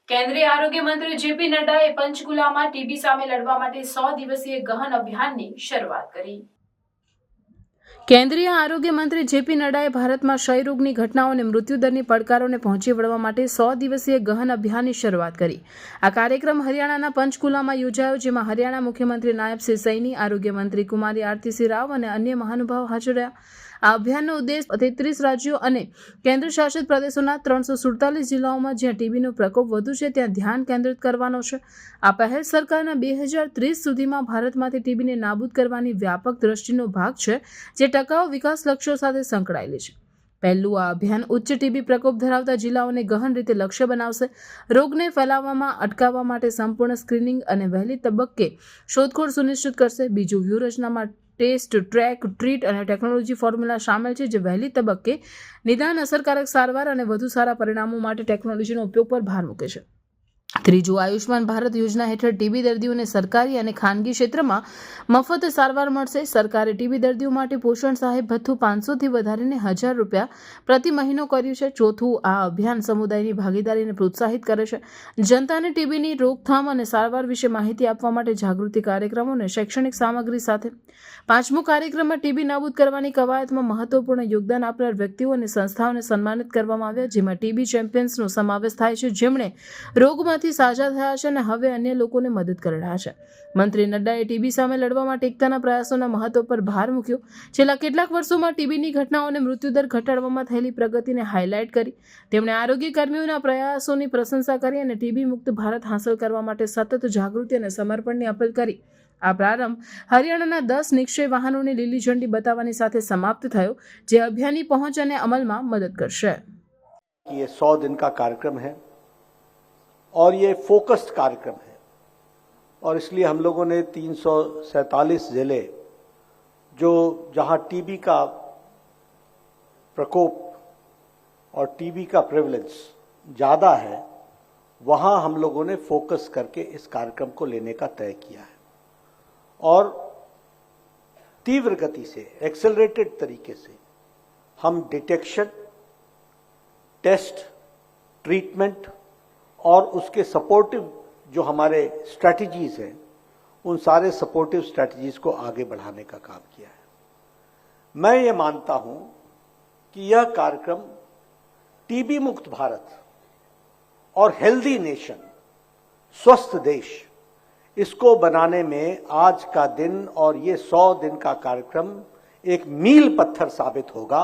કેન્દ્રીય આરોગ્ય મંત્રી જેપી નડ્ડાએ પંચકુલામાં ટીબી સામે લડવા માટે 100 દિવસીય ગહન અભિયાનની શરૂઆત કરી। કેન્દ્રીય આરોગ્ય મંત્રી જેપી નડ્ડાએ ભારતમાં ક્ષય રોગની ઘટનાઓ અને મૃત્યુદરની પડકારોને પહોંચી વળવા માટે 100 દિવસીય ગહન અભિયાનની શરૂઆત કરી। આ કાર્યક્રમ હરિયાણાના પંચકુલામાં યોજાયો, જેમાં હરિયાણા મુખ્યમંત્રી નાયબ શ્રી સૈની, આરોગ્ય મંત્રી કુમારી આરતી સિંહ રાવ અને અન્ય મહાનુભાવો હાજર રહ્યા। આ અભિયાનનો ઉદ્દેશ 33 રાજ્યો અને કેન્દ્ર શાસિત પ્રદેશોના 347 જિલ્લાઓમાં જ્યાં ટીબીનો પ્રકોપ વધુ છે ત્યાં ધ્યાન કેન્દ્રિત કરવાનો છે। આ પહેલ સરકારના 2030 સુધીમાં ભારતમાંથી ટીબીને નાબૂદ કરવાની વ્યાપક દ્રષ્ટિનો ભાગ છે, જે ટકાઉ વિકાસ લક્ષ્યો સાથે સંકળાયેલી છે। પહેલું આ અભિયાન ઉચ્ચ ટીબી પ્રકોપ ધરાવતા જિલ્લાઓને ગહન રીતે લક્ષ્ય બનાવશે, રોગને ફેલાવવામાં અટકાવવા માટે સંપૂર્ણ સ્ક્રીનિંગ અને વહેલી તબક્કે શોધખોળ સુનિશ્ચિત કરશે। બીજું વ્યૂહરચનામાં ટેસ્ટ, ટ્રેક, ટ્રીટ અને ટેકનોલોજી ફોર્મ્યુલા શામેલ છે, જે વહેલી તબક્કે નિદાન, અસરકારક સારવાર અને વધુ સારા પરિણામો માટે ટેકનોલોજીનો ઉપયોગ પર ભાર મૂકે છે। ત્રીજું, આયુષ્માન ભારત યોજના હેઠળ ટીબી દર્દીઓને સરકારી અને ખાનગી ક્ષેત્રમાં મફત સારવાર મળશે। સરકારે ટીબી દર્દીઓ માટે પોષણ સહાય ભથ્થું 500થી વધારીને 1000 રૂપિયા પ્રતિ મહિનો કર્યું છે। ચોથું, આ અભિયાન સમુદાયની ભાગીદારીને પ્રોત્સાહિત કરે છે, જનતાને ટીબીની રોકથામ અને સારવાર વિશે માહિતી આપવા માટે જાગૃતિ કાર્યક્રમો અને શૈક્ષણિક સામગ્રી સાથે। પાંચમું, કાર્યક્રમમાં ટીબી નાબૂદ કરવાની કવાયતમાં મહત્વપૂર્ણ યોગદાન આપનાર વ્યક્તિઓ અને સંસ્થાઓને સન્માનિત કરવામાં આવ્યા, જેમાં ટીબી ચેમ્પિયન્સનો સમાવેશ થાય છે, જેમણે રોગમાંથી સાજા થયા છે અને હવે અન્ય લોકોને મદદ કરી રહ્યા છે। મંત્રી નડ્ડાએ ટીબી સામે લડવા માટે એકતાના પ્રયાસોના મહત્વ પર ભાર મૂક્યો। છેલ્લા કેટલાક વર્ષોમાં ટીબીની ઘટનાઓ અને મૃત્યુદર ઘટાડવામાં થયેલી પ્રગતિને હાઇલાઇટ કરી। તેમણે આરોગ્ય કર્મીઓના પ્રયાસોની પ્રશંસા કરી અને ટીબી મુક્ત ભારત હાંસલ કરવા માટે સતત જાગૃતિ અને સમર્પણની અપીલ કરી। આ પ્રારંભ હરિયાણાના 10 નિક્ષય વાહનોની લીલી ઝંડી બતાવવાની સાથે સમાપ્ત થયો, જે અભિયાનની પહોંચ અને અમલમાં મદદ કરશે। ये 100 दिन का कार्यक्रम है और ये फोकस्ड कार्यक्रम है और इसलिए हम लोगों ने 347 जिले जो जहां टीबी का प्रकोप और टीबी का प्रेवलेंस ज़्यादा है, वहां हम लोगों ने फोकस करके इस कार्यक्रम को लेने का तय किया है और तीव्र गति से, एक्सेलरेटेड तरीके से हम डिटेक्शन, टेस्ट, ट्रीटमेंट और उसके सपोर्टिव जो हमारे स्ट्रैटेजीज हैं, उन सारे सपोर्टिव स्ट्रैटेजीज को आगे बढ़ाने का काम किया है। मैं ये मानता हूं कि यह कार्यक्रम टीबी मुक्त भारत और हेल्दी नेशन, स्वस्थ देश, इसको बनाने में आज का दिन और ये 100 दिन का कार्यक्रम एक मील पत्थर साबित होगा।